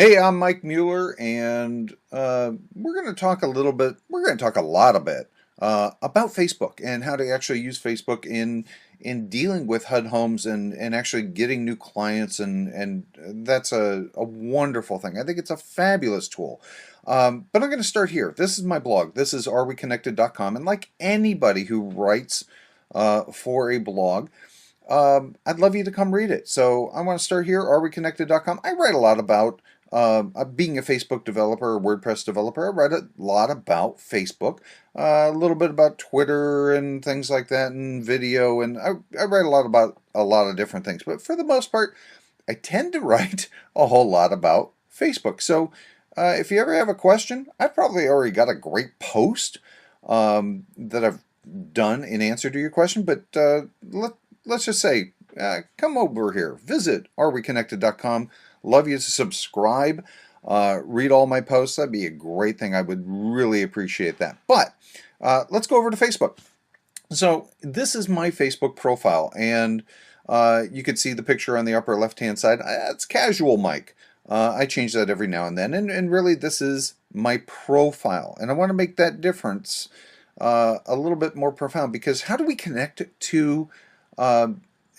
Hey, I'm Mike Mueller, and we're going to talk a little bit. We're going to talk a lot a bit about Facebook and how to actually use Facebook in dealing with HUD homes and actually getting new clients, and that's a wonderful thing. I think it's a fabulous tool. But I'm going to start here. This is my blog. This is areweconnected.com, and like anybody who writes for a blog. I'd love you to come read it. So I want to start here, areweconnected.com. I write a lot about being a Facebook developer or WordPress developer. I write a lot about Facebook, a little bit about Twitter and things like that, and video, and I write a lot about a lot of different things. But for the most part, I tend to write a whole lot about Facebook. So if you ever have a question, I've probably already got a great post that I've done in answer to your question, but let's just say, come over here, visit areweconnected.com. Love you to subscribe, read all my posts. That'd be a great thing. I would really appreciate that. But let's go over to Facebook. So this is my Facebook profile, and you can see the picture on the upper left-hand side. It's Casual Mike. I change that every now and then, and really this is my profile, and I want to make that difference a little bit more profound, because how do we connect to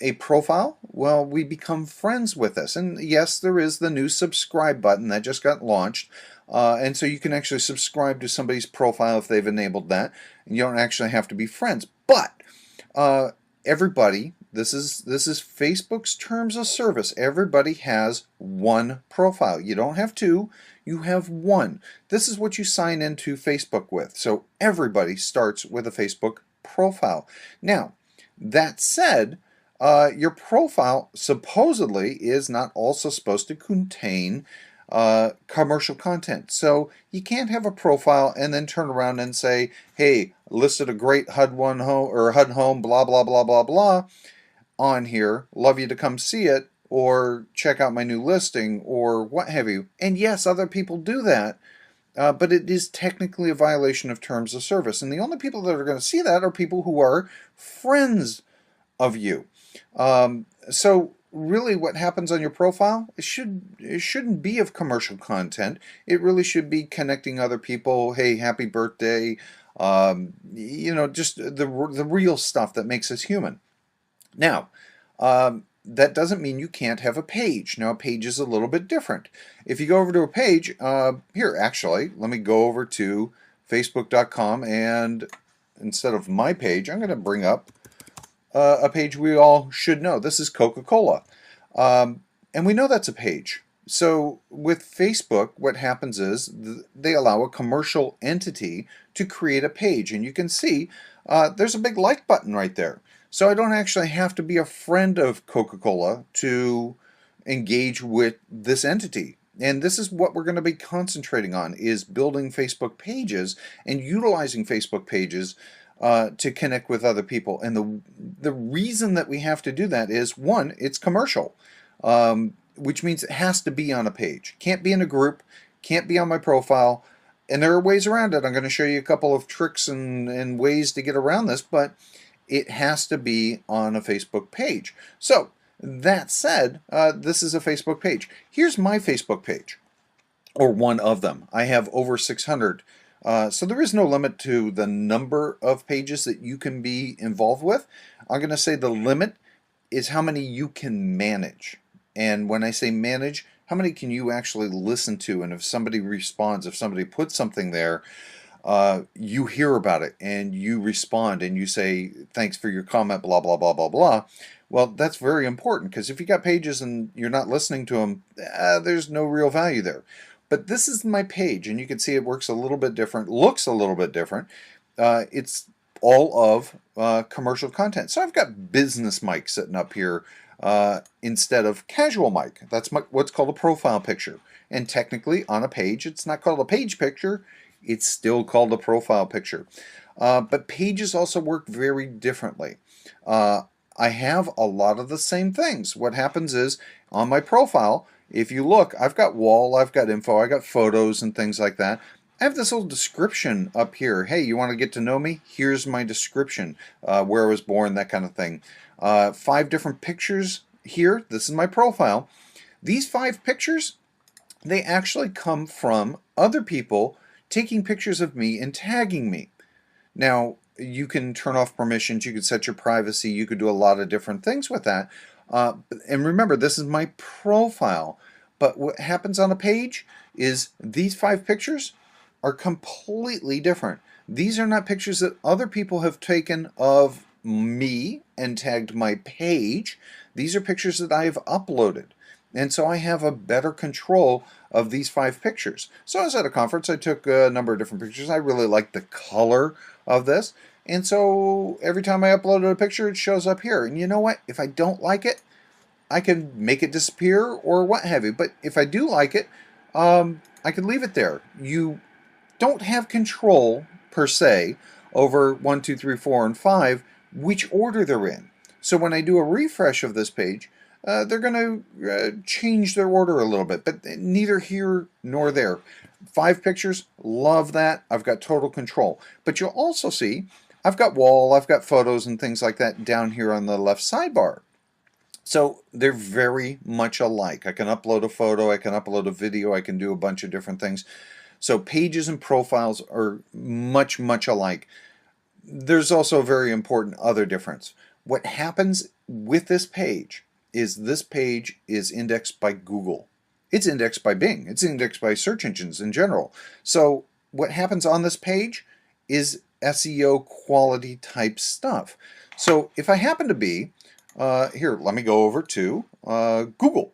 a profile? Well, we become friends with us. And yes, there is the new subscribe button that just got launched. And so you can actually subscribe to somebody's profile if they've enabled that. And you don't actually have to be friends. But everybody, this is Facebook's terms of service. Everybody has one profile. You don't have two. You have one. This is what you sign into Facebook with. So everybody starts with a Facebook profile. Now, that said, your profile supposedly is not also supposed to contain commercial content. So you can't have a profile and then turn around and say, hey, listed a great HUD home or HUD home, blah, blah, blah, blah, blah on here. Love you to come see it, or check out my new listing, or what have you. And yes, other people do that. But it is technically a violation of terms of service. And the only people that are going to see that are people who are friends of you. So really what happens on your profile, it shouldn't be of commercial content. It really should be connecting other people. Hey, happy birthday. Just the real stuff that makes us human. Now, that doesn't mean you can't have a page. Now, a page is a little bit different. If you go over to a page, here, actually, let me go over to facebook.com, and instead of my page, I'm going to bring up a page we all should know. This is Coca-Cola. And we know that's a page. So with Facebook, what happens is they allow a commercial entity to create a page. And you can see there's a big like button right there. So I don't actually have to be a friend of Coca-Cola to engage with this entity. And this is what we're going to be concentrating on, is building Facebook pages and utilizing Facebook pages to connect with other people. And the reason that we have to do that is, one, it's commercial, which means it has to be on a page. Can't be in a group, can't be on my profile. And there are ways around it. I'm going to show you a couple of tricks and ways to get around this, but it has to be on a Facebook page. So that said, this is a Facebook page. Here's my Facebook page, or one of them. I have over 600. So there is no limit to the number of pages that you can be involved with. I'm going to say the limit is how many you can manage. And when I say manage, how many can you actually listen to? And if somebody responds, if somebody puts something there, you hear about it and you respond and you say, thanks for your comment, blah, blah, blah, blah, blah. Well, that's very important, because if you got pages and you're not listening to them, there's no real value there. But this is my page, and you can see it works a little bit different, looks a little bit different. It's all of commercial content. So I've got Business Mike sitting up here instead of Casual Mike. That's what's called a profile picture. And technically, on a page, it's not called a page picture. It's still called a profile picture. But pages also work very differently. I have a lot of the same things. What happens is, on my profile, if you look, I've got wall, I've got info, I've got photos and things like that. I have this little description up here. Hey, you want to get to know me? Here's my description, where I was born, that kind of thing. 5 different pictures here. This is my profile. These 5 pictures, they actually come from other people taking pictures of me and tagging me. Now, you can turn off permissions, you could set your privacy, you could do a lot of different things with that. And remember, this is my profile. But what happens on a page is these 5 pictures are completely different. These are not pictures that other people have taken of me and tagged my page. These are pictures that I have uploaded. And so I have a better control of these 5 pictures. So I was at a conference, I took a number of different pictures. I really liked the color of this. And so every time I uploaded a picture, it shows up here. And you know what? If I don't like it, I can make it disappear or what have you. But if I do like it, I can leave it there. You don't have control, per se, over 1, 2, 3, 4, and 5, which order they're in. So when I do a refresh of this page, they're going to change their order a little bit, but neither here nor there. 5 pictures, love that. I've got total control. But you'll also see I've got wall, I've got photos and things like that down here on the left sidebar. So they're very much alike. I can upload a photo, I can upload a video, I can do a bunch of different things. So pages and profiles are much, much alike. There's also a very important other difference. What happens with this page is indexed by Google. It's indexed by Bing. It's indexed by search engines in general. So what happens on this page is SEO quality type stuff. So if I happen to be, here, let me go over to Google.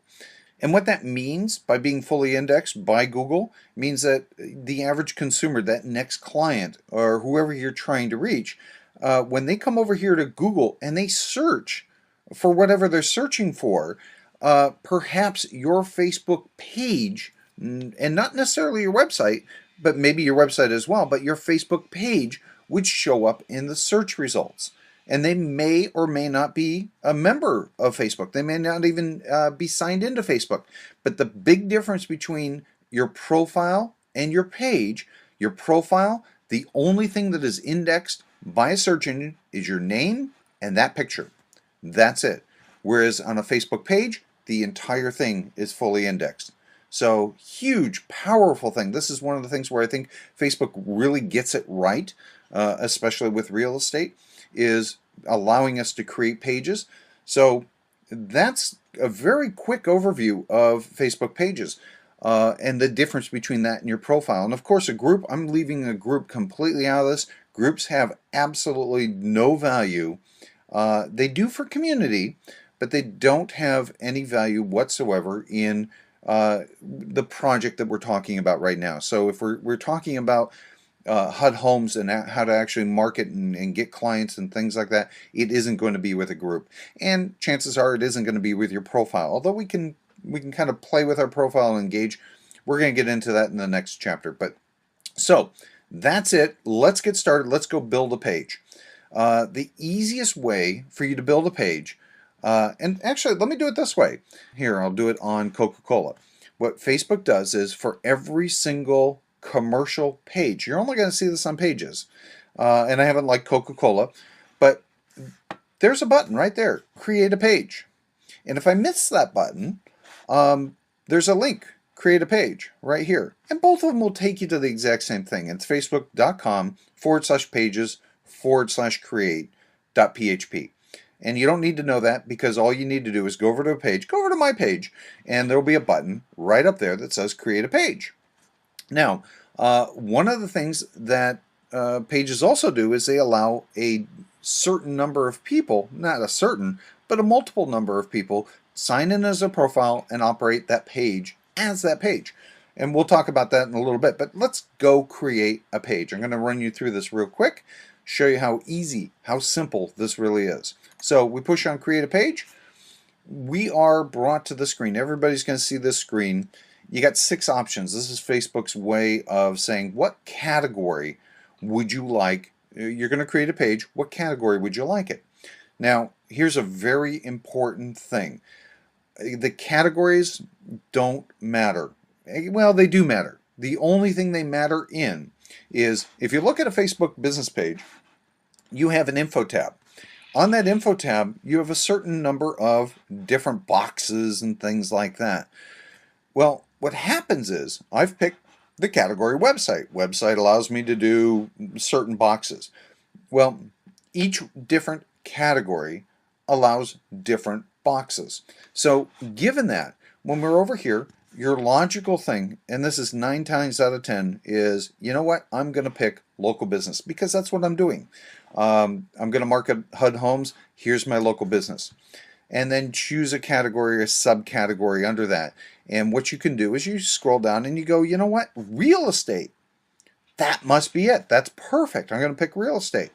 And what that means by being fully indexed by Google means that the average consumer, that next client, or whoever you're trying to reach, when they come over here to Google and they search for whatever they're searching for, perhaps your Facebook page, and not necessarily your website, but maybe your website as well, but your Facebook page would show up in the search results. And they may or may not be a member of Facebook. They may not even be signed into Facebook. But the big difference between your profile and your page, your profile, the only thing that is indexed by a search engine is your name and that picture. That's it. Whereas on a Facebook page, the entire thing is fully indexed. So huge, powerful thing. This is one of the things where I think Facebook really gets it right, especially with real estate, is allowing us to create pages. So that's a very quick overview of Facebook pages and the difference between that and your profile. And of course, a group, I'm leaving a group completely out of this. Groups have absolutely no value. They do for community, but they don't have any value whatsoever in the project that we're talking about right now. So if we're talking about HUD homes and how to actually market and get clients and things like that, it isn't going to be with a group. And chances are it isn't going to be with your profile. Although we can kind of play with our profile and engage. We're going to get into that in the next chapter. But so that's it. Let's get started. Let's go build a page. The easiest way for you to build a page, and actually let me do it this way. Here, I'll do it on Coca-Cola. What Facebook does is for every single commercial page, you're only going to see this on pages, and I haven't like Coca-Cola, but there's a button right there, create a page. And if I miss that button, there's a link, create a page right here. And both of them will take you to the exact same thing. It's facebook.com/pages/create.php. And you don't need to know that, because all you need to do is go over to a page, go over to my page, and there'll be a button right up there that says create a page. Now, one of the things that pages also do is they allow a certain number of people, not a certain, but a multiple number of people, sign in as a profile and operate that page as that page. And we'll talk about that in a little bit, but let's go create a page. I'm going to run you through this real quick, show you how easy, how simple this really is. So we push on create a page. We are brought to the screen. Everybody's going to see this screen. You got 6 options. This is Facebook's way of saying, what category would you like? You're going to create a page. What category would you like it? Now, here's a very important thing. The categories don't matter. Well, they do matter. The only thing they matter in is, if you look at a Facebook business page, you have an info tab. On that info tab, you have a certain number of different boxes and things like that. Well, what happens is I've picked the category website. Website allows me to do certain boxes. Well, each different category allows different boxes. So, given that, when we're over here, your logical thing, and this is 9 times out of 10, is you know what? I'm going to pick local business because that's what I'm doing. I'm going to market HUD homes. Here's my local business. And then choose a category or subcategory under that. And what you can do is you scroll down and you go, you know what? Real estate. That must be it. That's perfect. I'm going to pick real estate.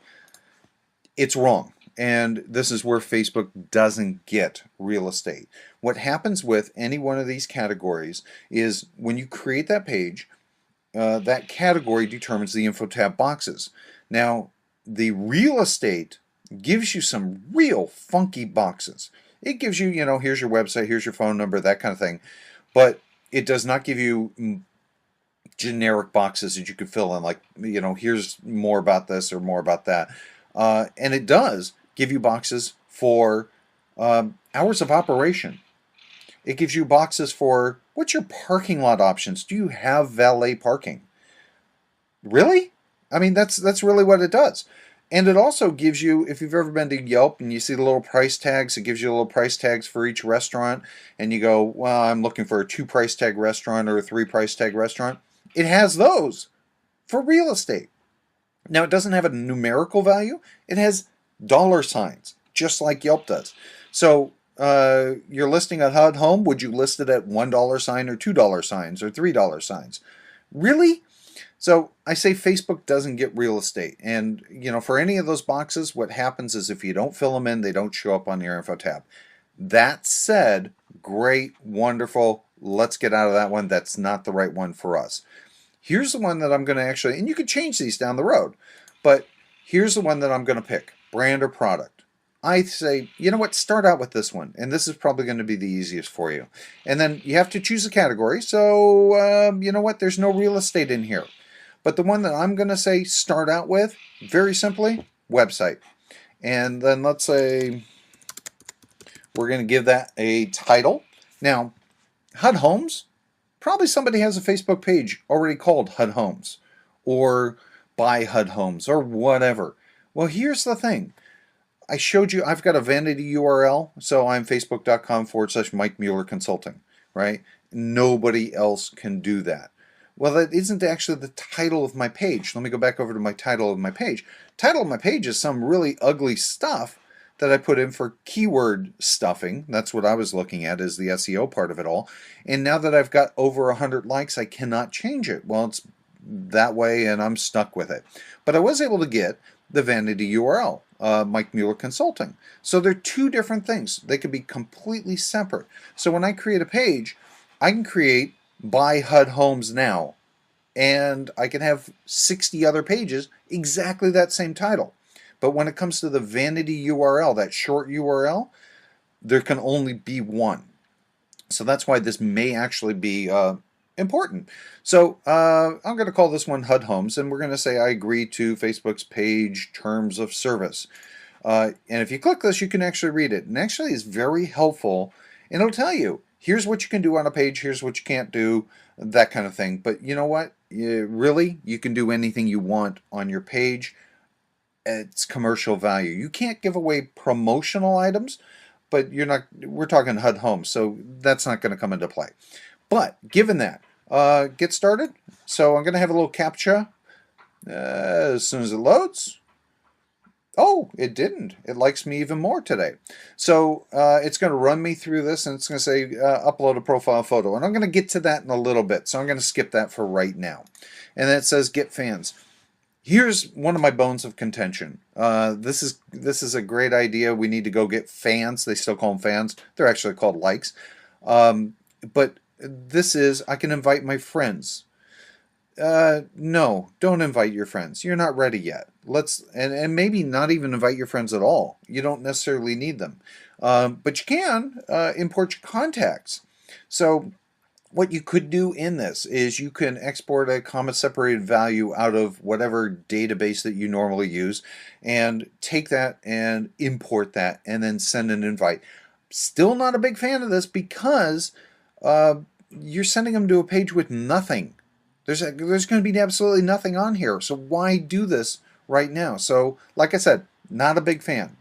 It's wrong. And this is where Facebook doesn't get real estate. What happens with any one of these categories is when you create that page, that category determines the info tab boxes. Now, the real estate gives you some real funky boxes. It gives you, you know, here's your website, here's your phone number, that kind of thing. But it does not give you generic boxes that you could fill in, like, you know, here's more about this or more about that. And it does give you boxes for hours of operation. It gives you boxes for what's your parking lot options? Do you have valet parking? Really? I mean, that's really what it does. And it also gives you, if you've ever been to Yelp and you see the little price tags, it gives you little price tags for each restaurant. And you go, well, I'm looking for a 2 price tag restaurant or a 3 price tag restaurant. It has those for real estate. Now, it doesn't have a numerical value. It has dollar signs, just like Yelp does. So you're listing a HUD home. Would you list it at $1 sign or $2 signs or $3 signs? Really? So I say Facebook doesn't get real estate. And, you know, for any of those boxes, what happens is if you don't fill them in, they don't show up on your info tab. That said, great, wonderful. Let's get out of that one. That's not the right one for us. Here's the one that I'm going to actually, and you could change these down the road, but here's the one that I'm going to pick, brand or product. I say, you know what, start out with this one, and this is probably going to be the easiest for you. And then you have to choose a category, so you know what, there's no real estate in here. But the one that I'm going to say start out with, very simply, website. And then let's say we're going to give that a title. Now, HUD Homes, probably somebody has a Facebook page already called HUD Homes or Buy HUD Homes or whatever. Well, here's the thing. I showed you, I've got a vanity URL, so I'm facebook.com/Mike Mueller Consulting, right? Nobody else can do that. Well, that isn't actually the title of my page. Let me go back over to my title of my page. Title of my page is some really ugly stuff that I put in for keyword stuffing. That's what I was looking at, is the SEO part of it all. And now that I've got over 100 likes, I cannot change it. Well, it's that way and I'm stuck with it. But I was able to get the vanity URL, Mike Mueller Consulting. So they're two different things. They could be completely separate. So when I create a page, I can create Buy HUD Homes Now, and I can have 60 other pages, exactly that same title. But when it comes to the vanity URL, that short URL, there can only be one. So that's why this may actually be important. So I'm going to call this one HUD Homes, and we're going to say I agree to Facebook's page terms of service. And if you click this, you can actually read it. And actually it's very helpful, and it'll tell you, here's what you can do on a page, here's what you can't do, that kind of thing. But you know what? Really, you can do anything you want on your page. It's commercial value. You can't give away promotional items, but we're talking HUD Homes, so that's not going to come into play. But given that, get started. So I'm going to have a little CAPTCHA as soon as it loads. Oh, it didn't. It likes me even more today. So it's going to run me through this, and it's going to say upload a profile photo. And I'm going to get to that in a little bit, so I'm going to skip that for right now. And then it says get fans. Here's one of my bones of contention. This is a great idea. We need to go get fans. They still call them fans. They're actually called likes. But this is, I can invite my friends. No, don't invite your friends. You're not ready yet. And maybe not even invite your friends at all. You don't necessarily need them. But you can import your contacts. So what you could do in this is you can export a comma separated value out of whatever database that you normally use and take that and import that and then send an invite. Still not a big fan of this because you're sending them to a page with nothing. There's going to be absolutely nothing on here. So why do this right now? So like I said, not a big fan.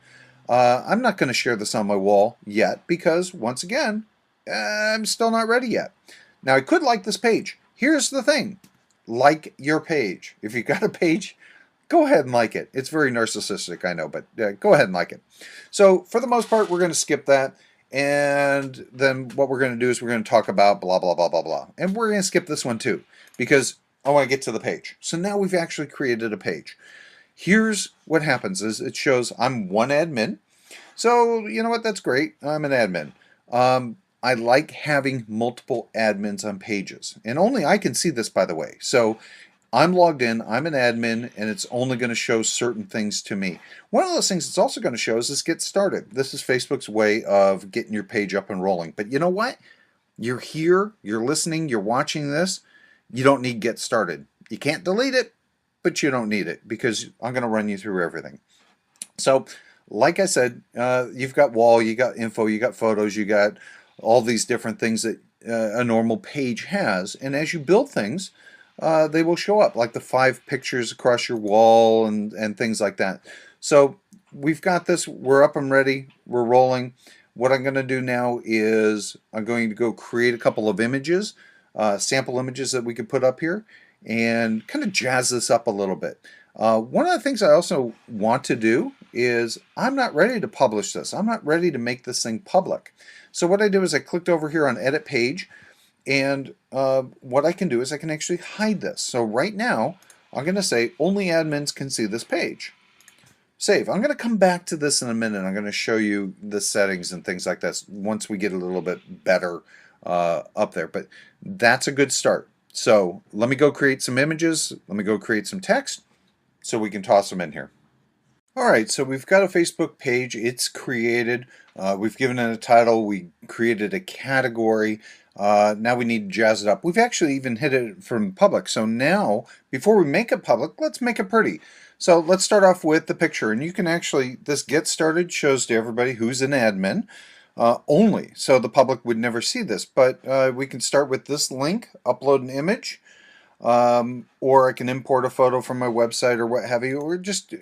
I'm not going to share this on my wall yet because, once again, I'm still not ready yet. Now, I could like this page. Here's the thing. Like your page. If you got a page, go ahead and like it. It's very narcissistic, I know, but go ahead and like it. So, for the most part, we're going to skip that. And then what we're going to do is we're going to talk about blah, blah, blah, blah, blah. And we're going to skip this one too because I want to get to the page. So now we've actually created a page. Here's what happens is it shows I'm one admin. So, you know what? That's great. I'm an admin. I like having multiple admins on pages. And only I can see this, by the way. So I'm logged in, I'm an admin, and it's only going to show certain things to me. One of those things it's also going to show is get started. This is Facebook's way of getting your page up and rolling. But you know what? You're here, you're listening, you're watching this. You don't need get started. You can't delete it, but you don't need it because I'm going to run you through everything. So, like I said, you've got wall, you got info, you got photos, you got all these different things that a normal page has. And as you build things, they will show up, like the 5 pictures across your wall and things like that. So we've got this, we're up and ready, we're rolling. What I'm going to do now is I'm going to go create a couple of images, sample images that we could put up here, and kind of jazz this up a little bit. One of the things I also want to do is I'm not ready to publish this. I'm not ready to make this thing public. So what I do is I clicked over here on Edit Page, and what I can do is I can actually hide this. So right now, I'm going to say only admins can see this page. Save. I'm going to come back to this in a minute. I'm going to show you the settings and things like this once we get a little bit better up there. But that's a good start. So let me go create some images. Let me go create some text so we can toss them in here. All right, so we've got a Facebook page. It's created. We've given it a title. We created a category. Now we need to jazz it up. We've actually even hit it from public. So now, before we make it public, let's make it pretty. So let's start off with the picture. And you can actually, this get started shows to everybody who's an admin only. So the public would never see this. But we can start with this link, upload an image. Or I can import a photo from my website or what have you, or just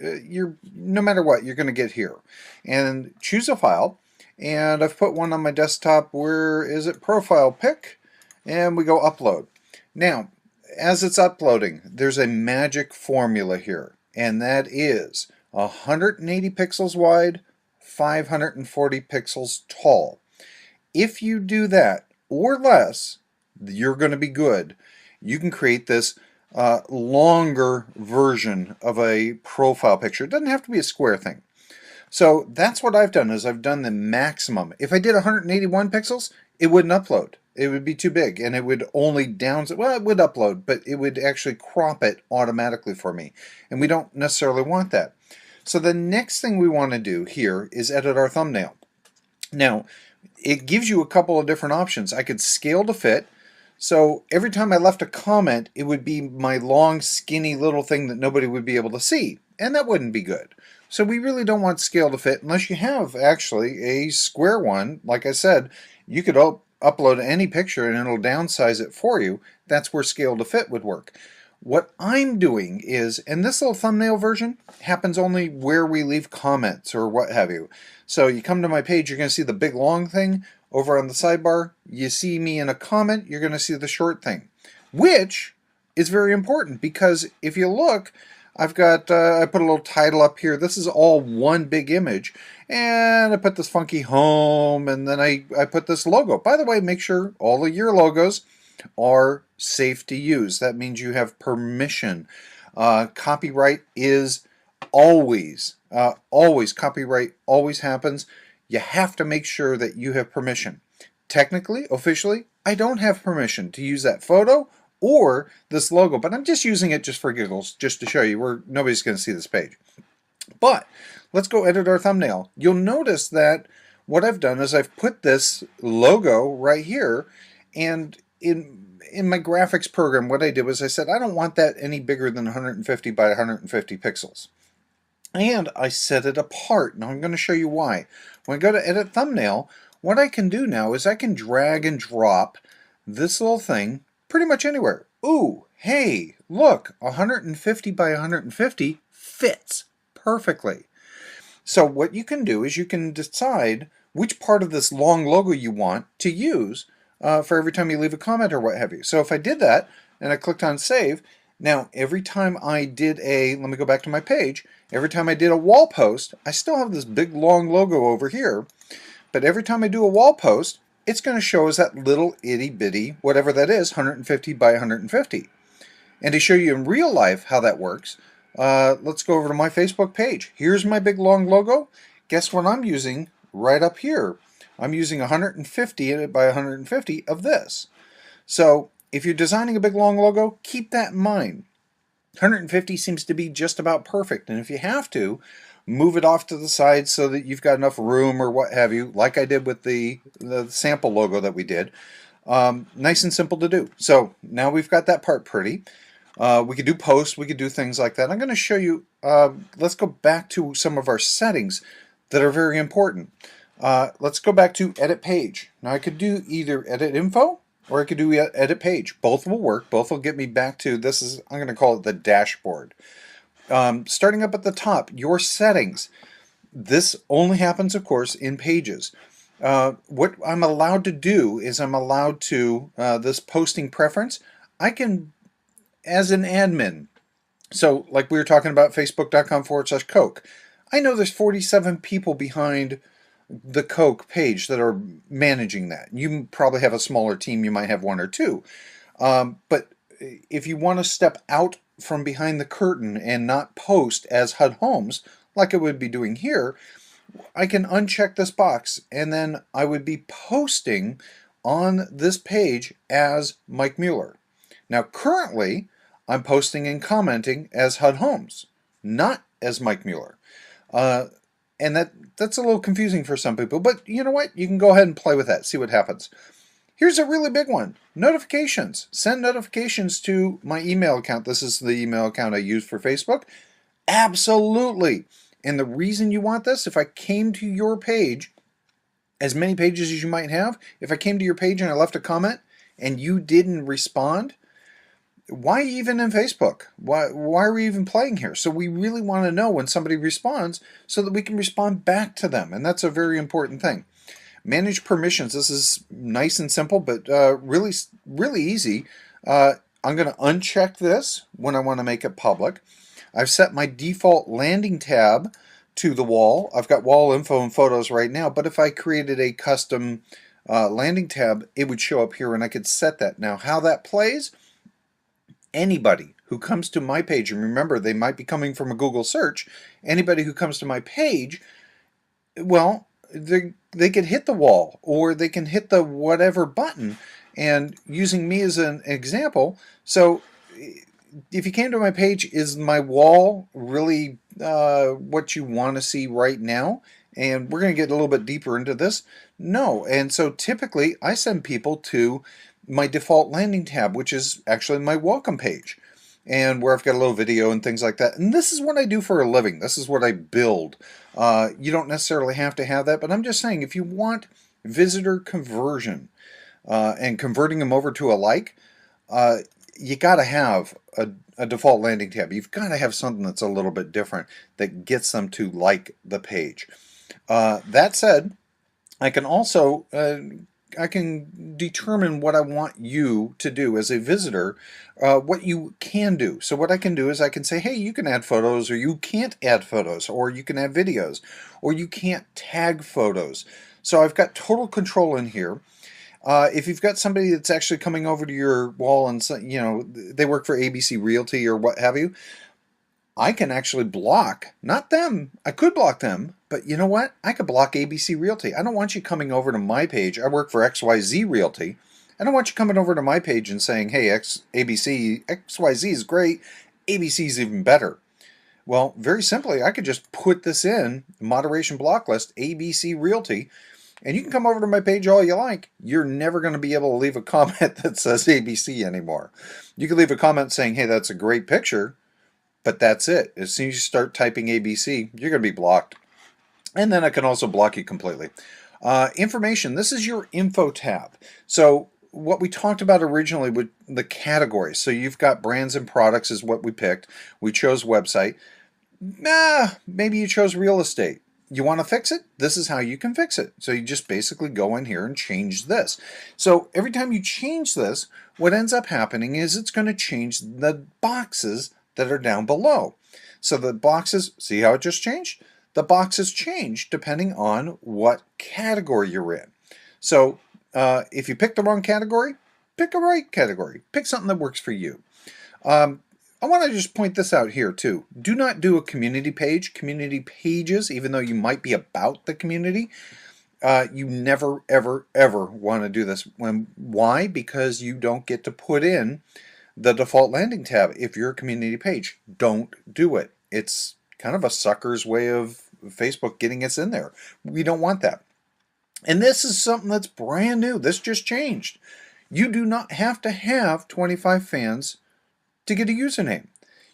no matter what, you're going to get here. And choose a file, and I've put one on my desktop. Where is it? Profile pic, and we go upload. Now, as it's uploading, there's a magic formula here, and that is 180 pixels wide, 540 pixels tall. If you do that or less, you're going to be good. You can create this longer version of a profile picture. It doesn't have to be a square thing. So that's what I've done, is I've done the maximum. If I did 181 pixels, it wouldn't upload. It would be too big, and it would only well, it would upload, but it would actually crop it automatically for me. And we don't necessarily want that. So the next thing we want to do here is edit our thumbnail. Now, it gives you a couple of different options. I could scale to fit. So every time I left a comment, it would be my long, skinny little thing that nobody would be able to see. And that wouldn't be good. So we really don't want scale to fit unless you have actually a square one. Like I said, you could upload any picture and it'll downsize it for you. That's where scale to fit would work. What I'm doing is, and this little thumbnail version happens only where we leave comments or what have you. So you come to my page, you're going to see the big long thing. Over on the sidebar, you see me in a comment, you're going to see the short thing, which is very important because if you look, I've got, I put a little title up here. This is all one big image, and I put this funky home, and then I put this logo. By the way, make sure all of your logos are safe to use. That means you have permission. Copyright is always, copyright always happens. You have to make sure that you have permission. Technically, officially, I don't have permission to use that photo or this logo, but I'm just using it just for giggles, just to show you where nobody's going to see this page. But let's go edit our thumbnail. You'll notice that what I've done is I've put this logo right here, and in my graphics program, what I did was I said I don't want that any bigger than 150 by 150 pixels. And I set it apart. Now I'm going to show you why. When I go to edit thumbnail, what I can do now is I can drag and drop this little thing pretty much anywhere. Ooh, hey, look, 150 by 150 fits perfectly. So what you can do is you can decide which part of this long logo you want to use for every time you leave a comment or what have you. So if I did that and I clicked on save, now every time I did let me go back to my page, every time I did a wall post, I still have this big long logo over here, but every time I do a wall post, it's going to show as that little itty bitty, whatever that is, 150 by 150. And to show you in real life how that works, let's go over to my Facebook page. Here's my big long logo. Guess what I'm using right up here? I'm using 150 by 150 of this. So if you're designing a big long logo, keep that in mind. 150 seems to be just about perfect, and if you have to, move it off to the side so that you've got enough room or what have you, like I did with the sample logo that we did. Nice and simple to do. So now we've got that part pretty. We could do posts, we could do things like that. I'm going to show you, let's go back to some of our settings that are very important. Let's go back to edit page. Now I could do either edit info or I could do edit page. Both will work. Both will get me back to, I'm going to call it the dashboard. Starting up at the top, your settings. This only happens, of course, in pages. What I'm allowed to do is I'm allowed to, this posting preference, I can, as an admin, so like we were talking about facebook.com/Coke, I know there's 47 people behind the Coke page that are managing that. You probably have a smaller team, you might have one or two. But if you want to step out from behind the curtain and not post as HUD Homes, like I would be doing here, I can uncheck this box and then I would be posting on this page as Mike Mueller. Now currently, I'm posting and commenting as HUD Homes, not as Mike Mueller. And that's a little confusing for some people, but you know what? You can go ahead and play with that, see what happens. Here's a really big one. Notifications. Send notifications to my email account. This is the email account I use for Facebook. Absolutely. And the reason you want this, if I came to your page, as many pages as you might have, if I came to your page and I left a comment and you didn't respond, why even in Facebook? Why are we even playing here? So we really want to know when somebody responds so that we can respond back to them. And that's a very important thing. Manage permissions. This is nice and simple, but really, really easy. I'm going to uncheck this when I want to make it public. I've set my default landing tab to the wall. I've got wall info and photos right now, but if I created a custom landing tab, it would show up here and I could set that. Now, how that plays, anybody who comes to my page, and remember they might be coming from a Google search, anybody who comes to my page, well, they could hit the wall or they can hit the whatever button, and using me as an example, so if you came to my page, is my wall really what you want to see right now? And we're going to get a little bit deeper into this. No, and so typically I send people to my default landing tab, which is actually my welcome page, and where I've got a little video and things like that. And this is what I do for a living. This is what I build. You don't necessarily have to have that, but I'm just saying if you want visitor conversion and converting them over to a like, you got to have a default landing tab. You've got to have something that's a little bit different that gets them to like the page. That said, I can also I can determine what I want you to do as a visitor, what you can do. So what I can do is I can say, hey, you can add photos, or you can't add photos, or you can add videos, or you can't tag photos. So I've got total control in here. If you've got somebody that's actually coming over to your wall and they work for ABC Realty or what have you, I can actually block, not them, I could block them, but you know what? I could block ABC Realty. I don't want you coming over to my page. I work for XYZ Realty. I don't want you coming over to my page and saying, hey, ABC, XYZ is great, ABC is even better. Well, very simply, I could just put this in, moderation block list, ABC Realty, and you can come over to my page all you like. You're never going to be able to leave a comment that says ABC anymore. You can leave a comment saying, hey, that's a great picture, but that's it. As soon as you start typing ABC, you're going to be blocked. And then I can also block you completely. Information, this is your info tab. So what we talked about originally with the categories. So you've got brands and products is what we picked. We chose website. Maybe you chose real estate. You want to fix it? This is how you can fix it. So you just basically go in here and change this. So every time you change this, what ends up happening is it's going to change the boxes that are down below. So the boxes, see how it just changed? The boxes change depending on what category you're in. So if you pick the wrong category, pick a right category. Pick something that works for you. I want to just point this out here too. Do not do a community page. Community pages, even though you might be about the community, you never, ever, ever want to do this. Why? Because you don't get to put in the default landing tab if you're a community page. Don't do it. It's kind of a sucker's way of Facebook getting us in there. We don't want that. And this is something that's brand new. This just changed. You do not have to have 25 fans to get a username.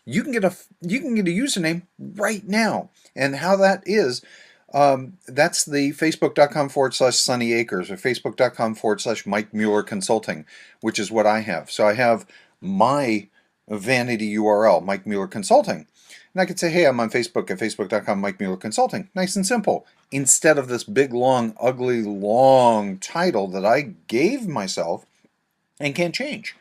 You can get a username right now. And how that is, that's the facebook.com/Sunny Acres or facebook.com/Mike Mueller Consulting, which is what I have. So I have my vanity URL, Mike Mueller Consulting. And I could say, hey, I'm on Facebook at facebook.com Mike Mueller Consulting. Nice and simple. Instead of this big, long, ugly, long title that I gave myself and can't change.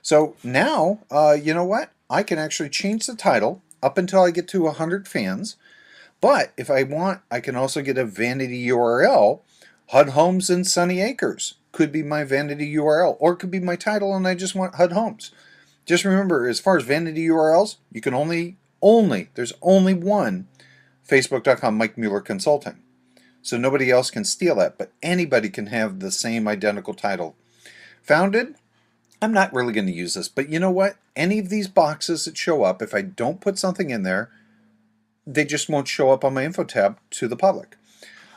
So now, you know what? I can actually change the title up until I get to 100 fans. But if I want, I can also get a vanity URL. HUD Homes in Sunny Acres could be my vanity URL, or it could be my title and I just want HUD Homes. Just remember, as far as vanity URLs, you can there's only one facebook.com Mike Mueller Consulting. So nobody else can steal that, but anybody can have the same identical title. Founded, I'm not really going to use this, but you know what? Any of these boxes that show up, if I don't put something in there, they just won't show up on my info tab to the public.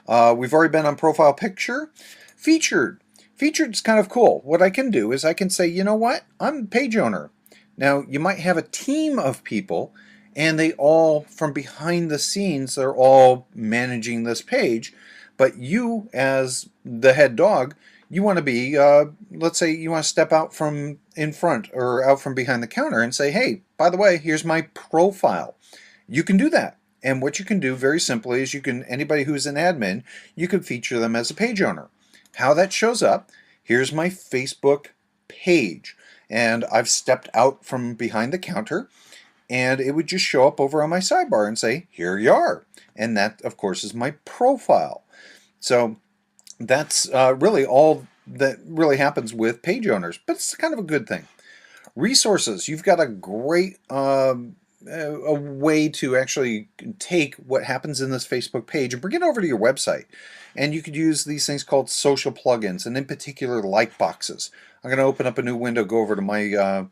We've already been on profile picture. Featured. Featured is kind of cool. What I can do is I can say, you know what? I'm a page owner. Now, you might have a team of people, and they all, from behind the scenes, they're all managing this page. But you, as the head dog, you want to be, let's say you want to step out from in front or out from behind the counter and say, hey, by the way, here's my profile. You can do that. And what you can do very simply is anybody who's an admin, you can feature them as a page owner. How that shows up, here's my Facebook page. And I've stepped out from behind the counter, and it would just show up over on my sidebar and say, here you are. And that, of course, is my profile. So that's really all that really happens with page owners, but it's kind of a good thing. Resources. You've got a great a way to actually take what happens in this Facebook page and bring it over to your website. And you could use these things called social plugins, and in particular, like boxes. I'm going to open up a new window, go over to my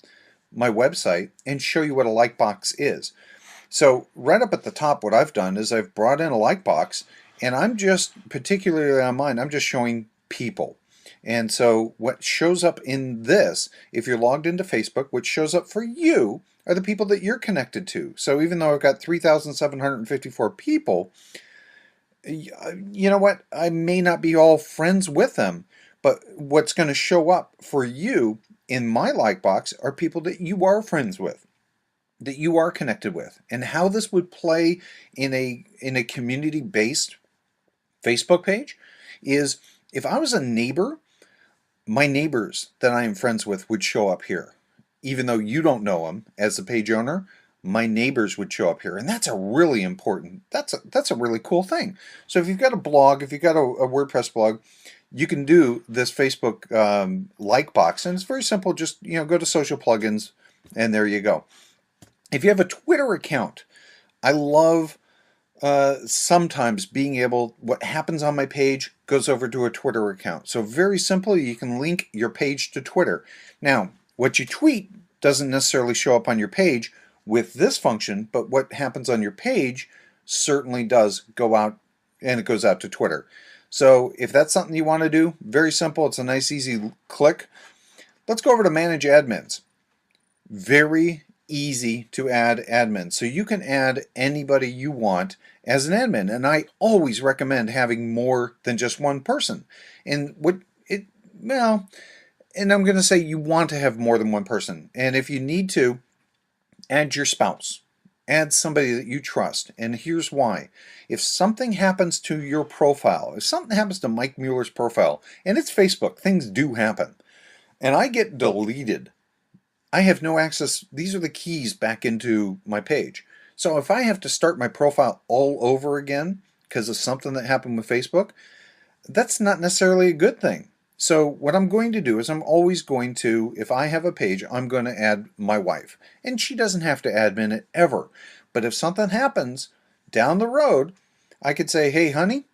my website, and show you what a like box is. So right up at the top, what I've done is I've brought in a like box, and I'm just, particularly on mine, I'm just showing people. And so what shows up in this, if you're logged into Facebook, what shows up for you are the people that you're connected to. So even though I've got 3,754 people, you know what? I may not be all friends with them, but what's going to show up for you in my like box are people that you are friends with, that you are connected with. And how this would play in a community-based Facebook page is if I was a neighbor, my neighbors that I am friends with would show up here. Even though you don't know them as the page owner, my neighbors would show up here. And that's a really important, that's a really cool thing. So if you've got a blog, if you've got a WordPress blog, you can do this Facebook like box. And it's very simple. Just, go to social plugins and there you go. If you have a Twitter account, I love sometimes being able, what happens on my page goes over to a Twitter account. So very simply, you can link your page to Twitter. Now, what you tweet doesn't necessarily show up on your page with this function, but what happens on your page certainly does go out, and it goes out to Twitter. So if that's something you want to do, very simple. It's a nice, easy click. Let's go over to Manage Admins. Very easy to add admins. So you can add anybody you want as an admin. And I always recommend having more than just one person. And And I'm going to say you want to have more than one person. And if you need to, add your spouse. Add somebody that you trust. And here's why. If something happens to your profile, if something happens to Mike Mueller's profile, and it's Facebook, things do happen, and I get deleted, I have no access. These are the keys back into my page. So if I have to start my profile all over again because of something that happened with Facebook, that's not necessarily a good thing. So what I'm going to do is I'm always going to, if I have a page, I'm going to add my wife. And she doesn't have to admin it ever. But if something happens down the road, I could say, hey, honey,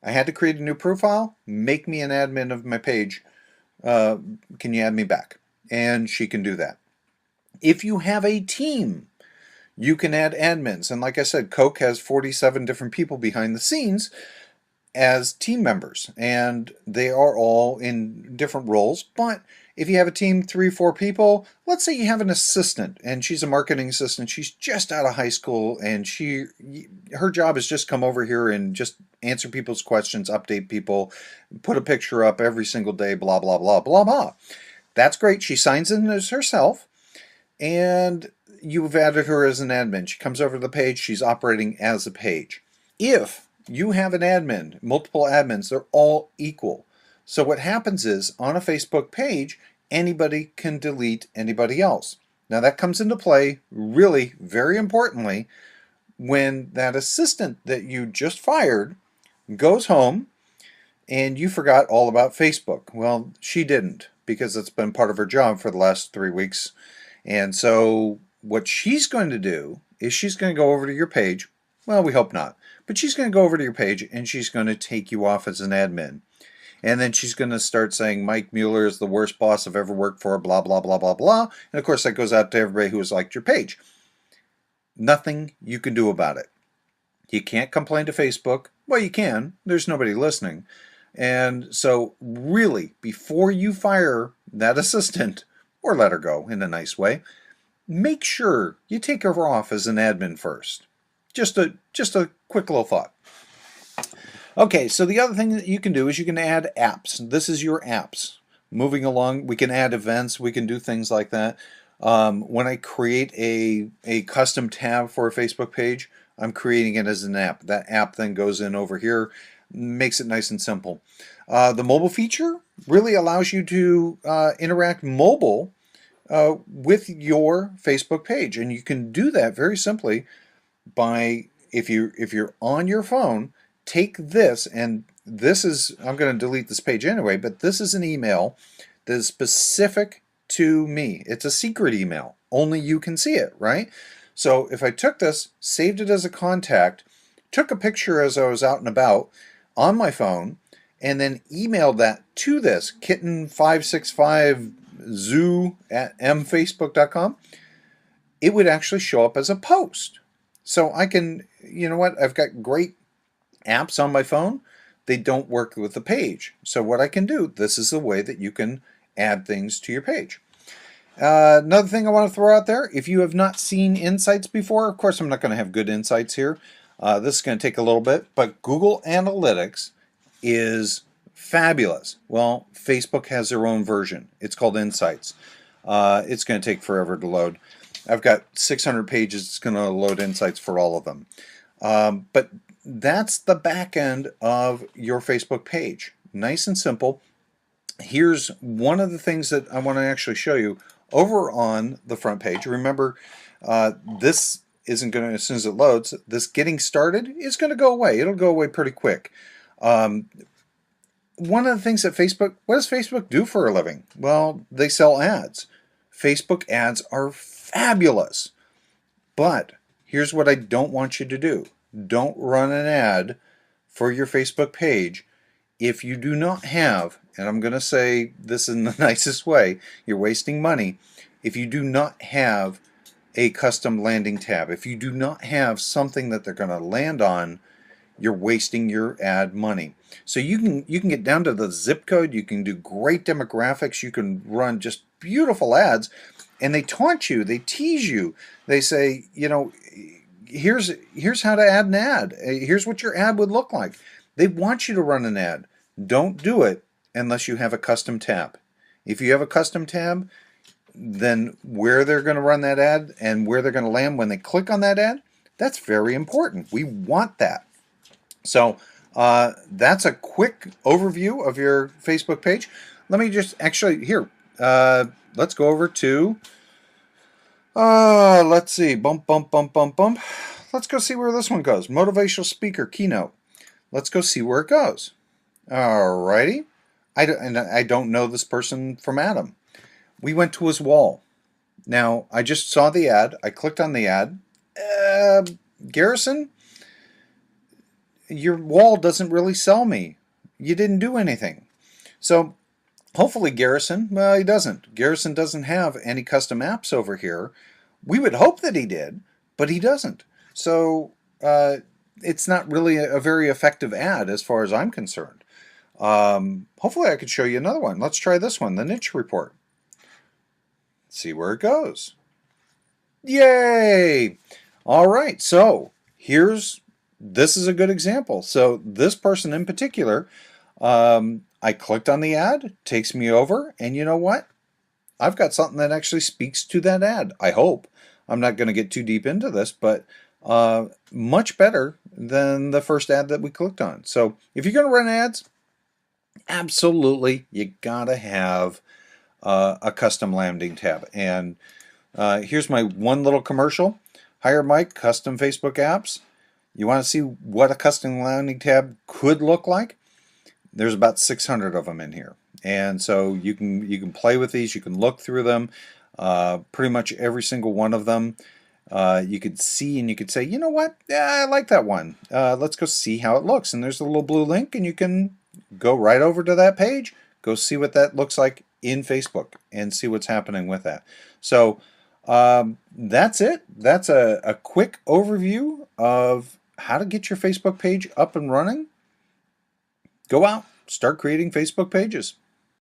I had to create a new profile. Make me an admin of my page. Can you add me back? And she can do that. If you have a team, you can add admins. And like I said, Coke has 47 different people behind the scenes as team members, and they are all in different roles. But if you have a team, 3 or 4 people, let's say you have an assistant and she's a marketing assistant, she's just out of high school, and her job is just come over here and just answer people's questions, update people, put a picture up every single day, blah blah blah blah blah. That's great. She signs in as herself, and you've added her as an admin. She comes over to the page, she's operating as a page. If you have an admin, multiple admins, they're all equal. So what happens is, on a Facebook page, anybody can delete anybody else. Now that comes into play, really, very importantly, when that assistant that you just fired goes home and you forgot all about Facebook. Well, she didn't, because it's been part of her job for the last 3 weeks. And so what she's going to do is she's going to go over to your page. Well, we hope not. But she's going to go over to your page and she's going to take you off as an admin. And then she's going to start saying, Mike Mueller is the worst boss I've ever worked for, blah, blah, blah, blah, blah. And of course, that goes out to everybody who has liked your page. Nothing you can do about it. You can't complain to Facebook. Well, you can. There's nobody listening. And so really, before you fire that assistant, or let her go in a nice way, make sure you take her off as an admin first. Just a quick little thought. Okay, so the other thing that you can do is you can add apps. This is your apps. Moving along, we can add events, we can do things like that. When I create a custom tab for a Facebook page, I'm creating it as an app. That app then goes in over here, makes it nice and simple. The mobile feature really allows you to interact mobile with your Facebook page, and you can do that very simply by, if you're on your phone, take this, and this is, I'm going to delete this page anyway, but this is an email that is specific to me. It's a secret email. Only you can see it, right? So if I took this, saved it as a contact, took a picture as I was out and about on my phone, and then emailed that to this kitten565zoo@mfacebook.com, it would actually show up as a post. So I can, you know what, I've got great apps on my phone. They don't work with the page. So what I can do, this is the way that you can add things to your page. Another thing I want to throw out there, if you have not seen insights before, of course I'm not going to have good insights here. This is going to take a little bit, but Google Analytics is fabulous. Well, Facebook has their own version. It's called Insights. It's going to take forever to load. I've got 600 pages. It's going to load Insights for all of them. But that's the back end of your Facebook page. Nice and simple. Here's one of the things that I want to actually show you over on the front page. Remember, this isn't going to, as soon as it loads, this getting started is going to go away. It'll go away pretty quick. One of the things that what does Facebook do for a living? Well, they sell ads. Facebook ads are fabulous. But here's what I don't want you to do. Don't run an ad for your Facebook page if you do not have, and I'm going to say this in the nicest way, you're wasting money, if you do not have a custom landing tab. If you do not have something that they're going to land on, you're wasting your ad money. So you can get down to the zip code, you can do great demographics, you can run just beautiful ads, and they taunt you, they tease you. They say, you know, here's how to add an ad. Here's what your ad would look like. They want you to run an ad. Don't do it unless you have a custom tab. If you have a custom tab, then where they're going to run that ad and where they're going to land when they click on that ad, that's very important. We want that. So that's a quick overview of your Facebook page. Let me just actually, here, let's go over to, let's see, bump, bump, bump, bump, bump. Let's go see where this one goes. Motivational speaker keynote. Let's go see where it goes. Alrighty. I don't know this person from Adam. We went to his wall. Now, I just saw the ad. I clicked on the ad. Garrison, your wall doesn't really sell me. You didn't do anything. So hopefully Garrison, well, he doesn't. Garrison doesn't have any custom apps over here. We would hope that he did, but he doesn't. So it's not really a very effective ad as far as I'm concerned. Hopefully I could show you another one. Let's try this one, the niche report. See where it goes. Yay! All right, so this is a good example. So this person in particular, I clicked on the ad, takes me over, and you know what? I've got something that actually speaks to that ad, I hope. I'm not going to get too deep into this, but much better than the first ad that we clicked on. So if you're going to run ads, absolutely, you got to have a custom landing tab. And here's my one little commercial. Hire Mike, custom Facebook apps. You want to see what a custom landing tab could look like? There's about 600 of them in here. And so you can play with these, you can look through them, pretty much every single one of them. You could see and you could say, you know what, yeah, I like that one. Let's go see how it looks. And there's a little blue link and you can go right over to that page, go see what that looks like in Facebook and see what's happening with that. So that's it. That's a quick overview of how to get your Facebook page up and running. Go out, start creating Facebook pages.